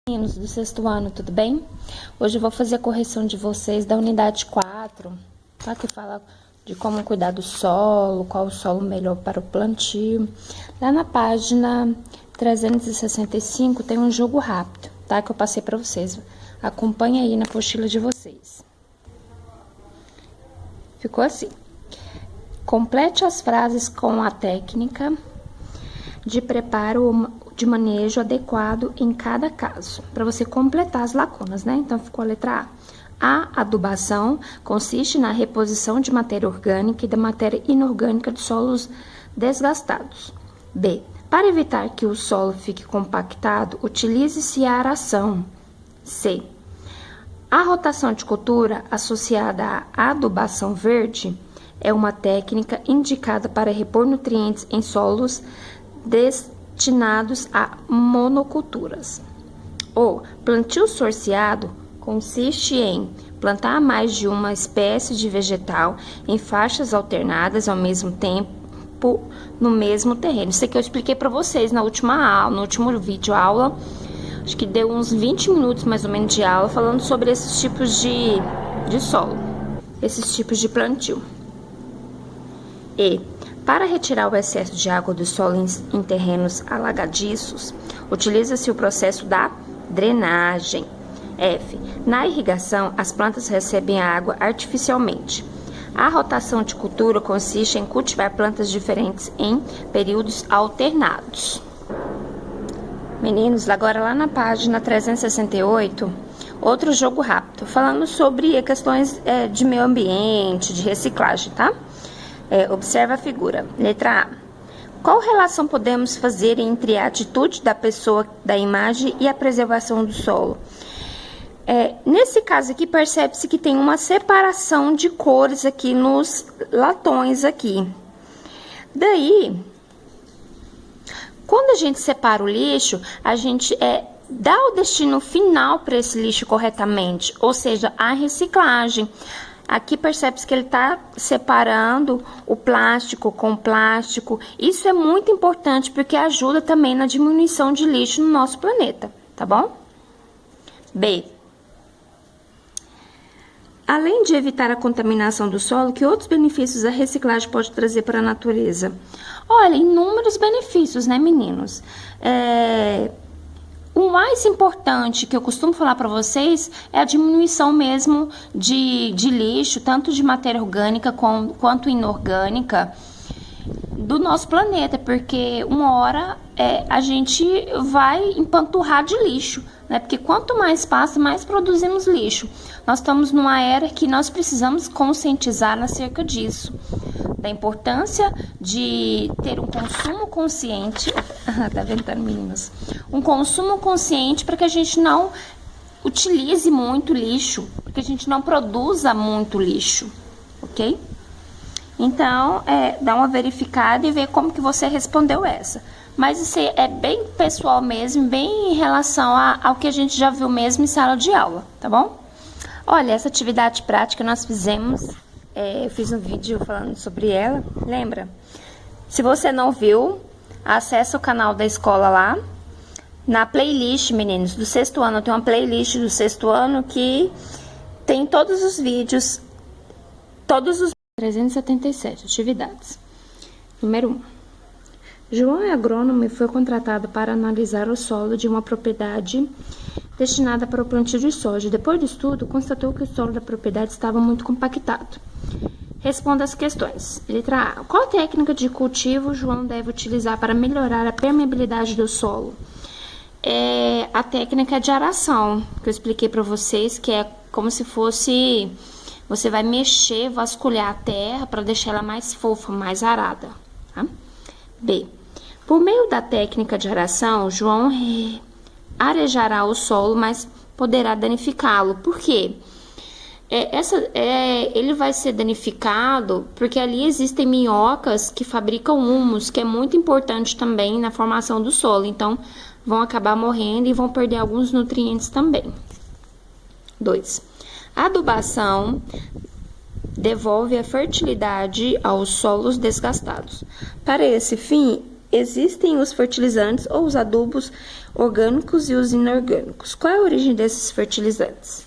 Meninos do sexto ano, tudo bem? Hoje eu vou fazer a correção de vocês da unidade 4, tá? Que fala de como cuidar do solo, qual o solo melhor para o plantio. Lá na página 365 tem um jogo rápido, tá? Que eu passei para vocês. Acompanha aí na apostila de vocês. Ficou assim. Complete as frases com a técnica de preparo de manejo adequado em cada caso, para você completar as lacunas, né? Então, ficou a letra A. A adubação consiste na reposição de matéria orgânica e da matéria inorgânica de solos desgastados. B. Para evitar que o solo fique compactado, utilize-se a aração. C. A rotação de cultura associada à adubação verde é uma técnica indicada para repor nutrientes em solos destinados a monoculturas. O plantio sorteado consiste em plantar mais de uma espécie de vegetal em faixas alternadas ao mesmo tempo no mesmo terreno. Isso aqui eu expliquei para vocês na última aula, no último vídeo aula. Acho que deu uns 20 minutos mais ou menos de aula falando sobre esses tipos de solo, esses tipos de plantio. E para retirar o excesso de água do solo em terrenos alagadiços, utiliza-se o processo da drenagem. F. Na irrigação, as plantas recebem a água artificialmente. A rotação de cultura consiste em cultivar plantas diferentes em períodos alternados. Meninos, agora lá na página 368, outro jogo rápido, falando sobre questões de meio ambiente, de reciclagem, tá? Observa a figura. Letra A. Qual relação podemos fazer entre a atitude da pessoa da imagem e a preservação do solo? Nesse caso aqui, percebe-se que tem uma separação de cores aqui nos latões aqui. Daí, quando a gente separa o lixo, a gente dá o destino final para esse lixo corretamente, ou seja, a reciclagem. Aqui percebe-se que ele está separando o plástico com plástico. Isso é muito importante porque ajuda também na diminuição de lixo no nosso planeta, tá bom? B. Além de evitar a contaminação do solo, que outros benefícios a reciclagem pode trazer para a natureza? Olha, inúmeros benefícios, né, meninos? O mais importante que eu costumo falar para vocês é a diminuição mesmo de lixo, tanto de matéria orgânica quanto inorgânica, do nosso planeta, porque uma hora a gente vai empanturrar de lixo, né? Porque quanto mais passa, mais produzimos lixo. Nós estamos numa era que nós precisamos conscientizar acerca disso, da importância de ter um consumo consciente. Tá ventando, meninos? Um consumo consciente para que a gente não utilize muito lixo, para que a gente não produza muito lixo, ok? Então, dá uma verificada e ver como que você respondeu essa. Mas isso é bem pessoal mesmo, bem em relação ao que a gente já viu mesmo em sala de aula, tá bom? Olha, essa atividade prática nós fizemos, eu fiz um vídeo falando sobre ela, lembra? Se você não viu, acessa o canal da escola lá. Na playlist, meninos, do sexto ano, tem uma playlist do sexto ano que tem todos os vídeos, todos os 377 atividades. Número 1. João é agrônomo e foi contratado para analisar o solo de uma propriedade destinada para o plantio de soja. Depois do estudo, constatou que o solo da propriedade estava muito compactado. Responda as questões. Letra A. Qual técnica de cultivo João deve utilizar para melhorar a permeabilidade do solo? A técnica de aração, que eu expliquei para vocês, que é como se fosse... Você vai mexer, vasculhar a terra para deixar ela mais fofa, mais arada, tá? B. Por meio da técnica de aração, João arejará o solo, mas poderá danificá-lo. Por quê? Ele vai ser danificado porque ali existem minhocas que fabricam humus, que é muito importante também na formação do solo. Então, vão acabar morrendo e vão perder alguns nutrientes também. 2. A adubação devolve a fertilidade aos solos desgastados. Para esse fim, existem os fertilizantes ou os adubos orgânicos e os inorgânicos. Qual é a origem desses fertilizantes?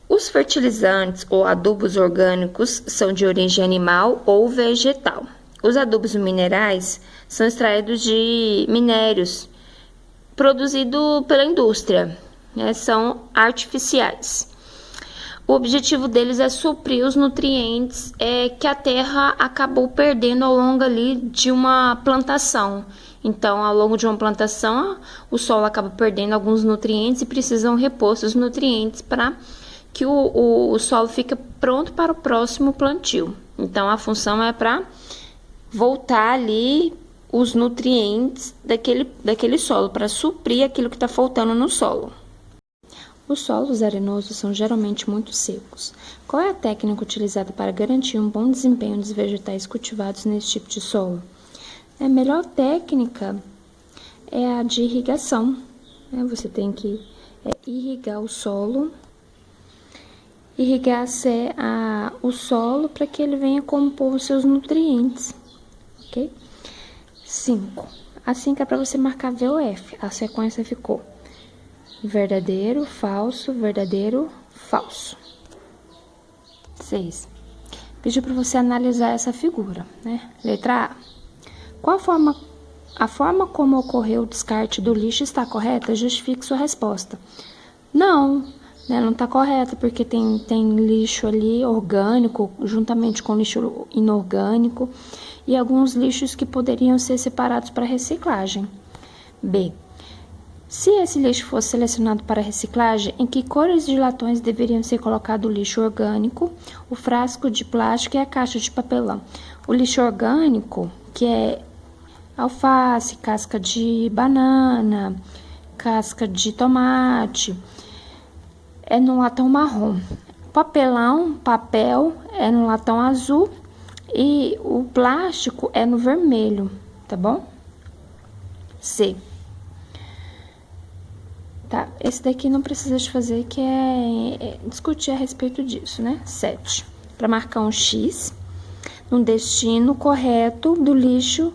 Os fertilizantes ou adubos orgânicos são de origem animal ou vegetal. Os adubos minerais são extraídos de minérios produzidos pela indústria, né? São artificiais. O objetivo deles é suprir os nutrientes que a terra acabou perdendo ao longo ali de uma plantação. Então, ao longo de uma plantação, o solo acaba perdendo alguns nutrientes e precisam repor esses nutrientes para que o solo fique pronto para o próximo plantio. Então, a função é para voltar ali os nutrientes daquele solo, para suprir aquilo que está faltando no solo. Os solos arenosos são geralmente muito secos. Qual é a técnica utilizada para garantir um bom desempenho dos vegetais cultivados nesse tipo de solo? A melhor técnica é a de irrigação, né? Você tem que irrigar o solo, irrigar o solo para que ele venha compor os seus nutrientes, ok? 5. Assim que é para você marcar VOF, a sequência ficou verdadeiro, falso, verdadeiro, falso. 6. Pediu para você analisar essa figura, né? Letra A. Qual a forma como ocorreu o descarte do lixo está correta? Justifique sua resposta. Não, né? Não está correta, porque tem lixo ali orgânico, juntamente com lixo inorgânico, e alguns lixos que poderiam ser separados para reciclagem. B. Se esse lixo fosse selecionado para reciclagem, em que cores de latões deveriam ser colocado o lixo orgânico, o frasco de plástico e a caixa de papelão? O lixo orgânico, que é alface, casca de banana, casca de tomate, é no latão marrom. Papel, é no latão azul e o plástico é no vermelho, tá bom? C. Tá, esse daqui não precisa de fazer, que é discutir a respeito disso, né? 7. Para marcar um X no destino correto do lixo,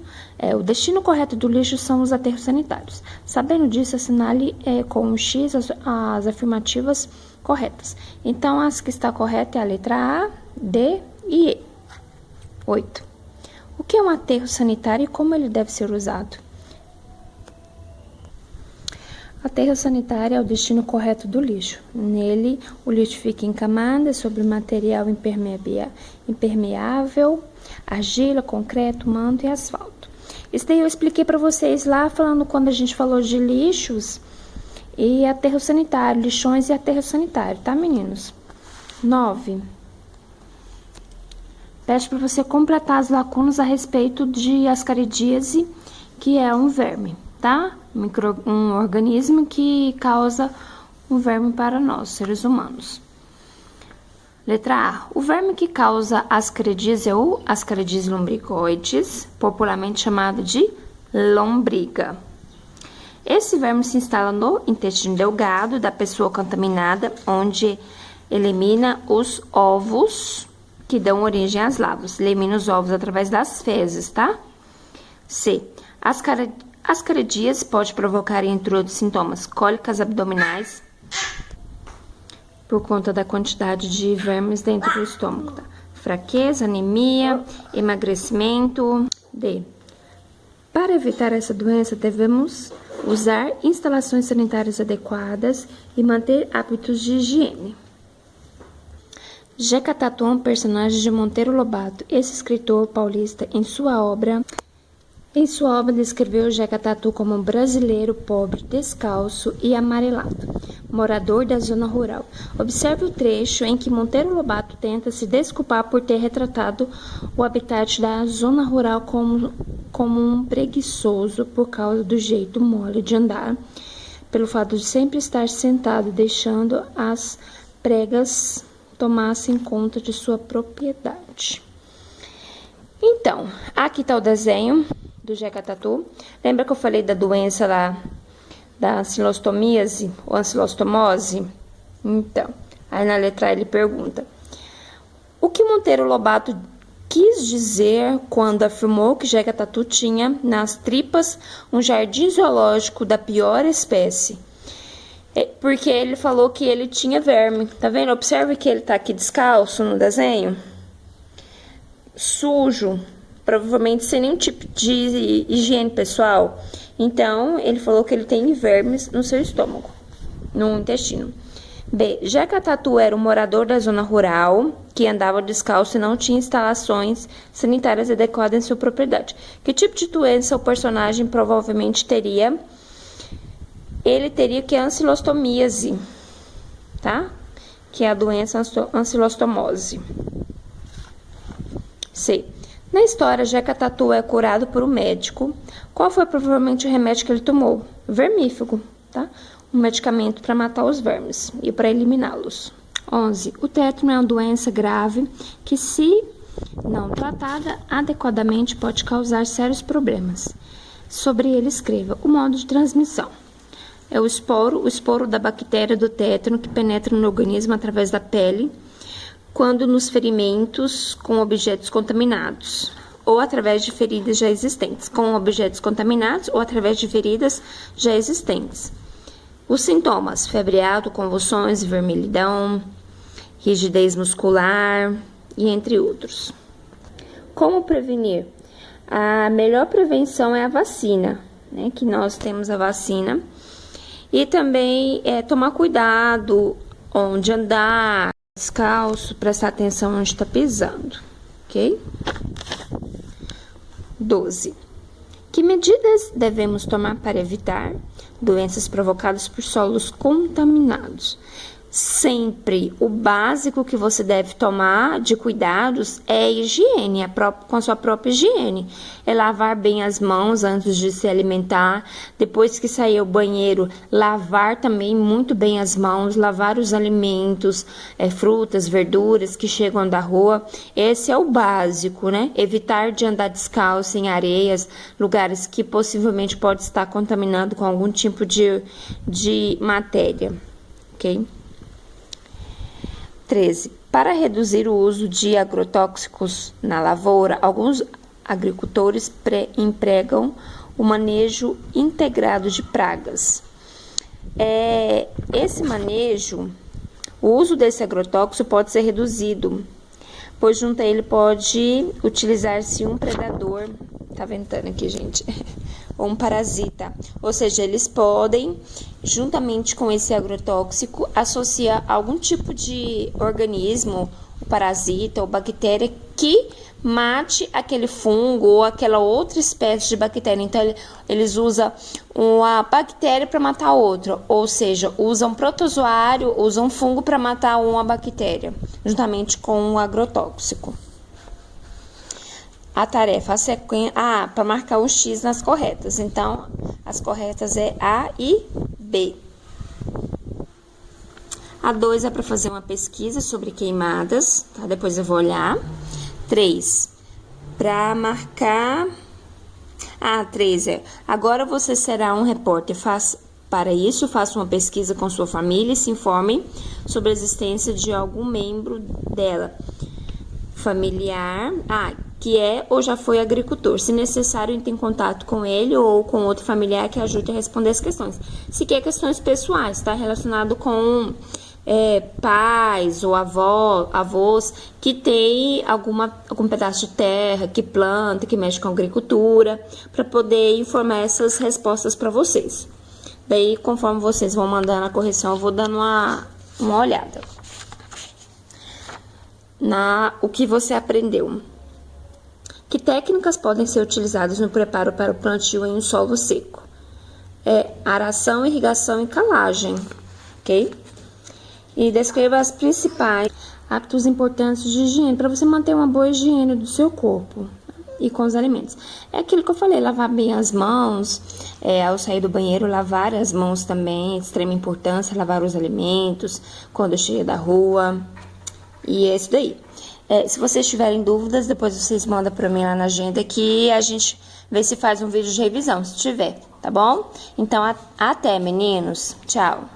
o destino correto do lixo são os aterros sanitários. Sabendo disso, assinale com um X as afirmativas corretas. Então, as que está correta é a letra A, D e E. 8. O que é um aterro sanitário e como ele deve ser usado? Aterro sanitário é o destino correto do lixo. Nele, o lixo fica em camadas sobre material impermeável, argila, concreto, manto e asfalto. Isso daí eu expliquei para vocês lá, falando quando a gente falou de lixos e aterro sanitário, lixões e aterro sanitário, tá, meninos? 9. Pede para você completar as lacunas a respeito de ascaridíase, que é um verme, tá? Um organismo que causa um verme para nós, seres humanos. Letra A. O verme que causa ascaridíase é o Ascaridis lumbricoides, popularmente chamado de lombriga. Esse verme se instala no intestino delgado da pessoa contaminada, onde elimina os ovos que dão origem às larvas. Elimina os ovos através das fezes, tá? C. Ascaridíase pode provocar, entre outros sintomas, cólicas abdominais, por conta da quantidade de vermes dentro do estômago, tá? Fraqueza, anemia, emagrecimento. D. Para evitar essa doença, devemos usar instalações sanitárias adequadas e manter hábitos de higiene. Jeca Tatu é um personagem de Monteiro Lobato. Esse escritor paulista, em sua obra descreveu Jeca Tatu como um brasileiro pobre, descalço e amarelado, morador da zona rural. Observe o trecho em que Monteiro Lobato tenta se desculpar por ter retratado o habitat da zona rural como um preguiçoso por causa do jeito mole de andar, pelo fato de sempre estar sentado, deixando as pregas tomassem conta de sua propriedade. Então, aqui está o desenho do Jeca Tatu. Lembra que eu falei da doença lá, da ancilostomíase ou ancilostomose? Então, aí na letra A ele pergunta: o que Monteiro Lobato quis dizer quando afirmou que Jeca Tatu tinha nas tripas um jardim zoológico da pior espécie. Porque ele falou que ele tinha verme. Tá vendo? Observe que ele tá aqui descalço no desenho. Sujo. Provavelmente sem nenhum tipo de higiene pessoal. Então, ele falou que ele tem vermes no seu estômago, no intestino. B. Jeca Tatu era um morador da zona rural, que andava descalço e não tinha instalações sanitárias adequadas em sua propriedade. Que tipo de doença o personagem provavelmente teria? Ele teria que ancilostomíase, tá? Que é a doença ancilostomose. C. Na história, Jeca Tatu é curado por um médico. Qual foi provavelmente o remédio que ele tomou? Vermífugo, tá? Um medicamento para matar os vermes e para eliminá-los. 11. O tétano é uma doença grave que, se não tratada adequadamente, pode causar sérios problemas. Sobre ele, escreva o modo de transmissão. É o esporo da bactéria do tétano que penetra no organismo através da pele, quando nos ferimentos com objetos contaminados, ou através de feridas já existentes, com objetos contaminados ou através de feridas já existentes. Os sintomas: febre alta, convulsões, vermelhidão, rigidez muscular e entre outros. Como prevenir? A melhor prevenção é a vacina, né? Que nós temos a vacina. E também tomar cuidado onde andar, descalço, prestar atenção onde está pisando, ok? 12. Que medidas devemos tomar para evitar doenças provocadas por solos contaminados? Sempre o básico que você deve tomar de cuidados é a higiene, com a sua própria higiene. É lavar bem as mãos antes de se alimentar, depois que sair ao banheiro, lavar também muito bem as mãos, lavar os alimentos, frutas, verduras que chegam da rua. Esse é o básico, né? Evitar de andar descalço em areias, lugares que possivelmente pode estar contaminado com algum tipo de matéria, ok? 13. Para reduzir o uso de agrotóxicos na lavoura, alguns agricultores empregam o manejo integrado de pragas. Esse manejo, o uso desse agrotóxico pode ser reduzido, pois junto a ele pode utilizar-se um predador, tá ventando aqui, gente, ou um parasita. Ou seja, eles podem, juntamente com esse agrotóxico, associar algum tipo de organismo, parasita ou bactéria que mate aquele fungo ou aquela outra espécie de bactéria. Então, eles usam uma bactéria para matar outra, ou seja, usam protozoário, usam fungo para matar uma bactéria, juntamente com um agrotóxico. A tarefa, a sequência, para marcar um X nas corretas. Então, as corretas é A e B. A 2 é para fazer uma pesquisa sobre queimadas, tá? Depois eu vou olhar. 3, para marcar... 3 agora você será um repórter. Para isso, faça uma pesquisa com sua família e se informe sobre a existência de algum membro dela. Familiar, que é ou já foi agricultor. Se necessário, entre em contato com ele ou com outro familiar que ajude a responder as questões. Se quer questões pessoais, está relacionado com pais ou avós que tem algum pedaço de terra, que planta, que mexe com agricultura, para poder informar essas respostas para vocês. Daí, conforme vocês vão mandando a correção, eu vou dando uma olhada o que você aprendeu. Que técnicas podem ser utilizadas no preparo para o plantio em um solo seco? Aração, irrigação e calagem, ok? E descreva os principais hábitos importantes de higiene para você manter uma boa higiene do seu corpo e com os alimentos. É aquilo que eu falei, lavar bem as mãos, ao sair do banheiro, lavar as mãos também, de extrema importância, lavar os alimentos quando chega da rua. E é isso daí. Se vocês tiverem dúvidas, depois vocês mandam para mim lá na agenda que a gente vê se faz um vídeo de revisão, se tiver, tá bom? Então, até, meninos. Tchau.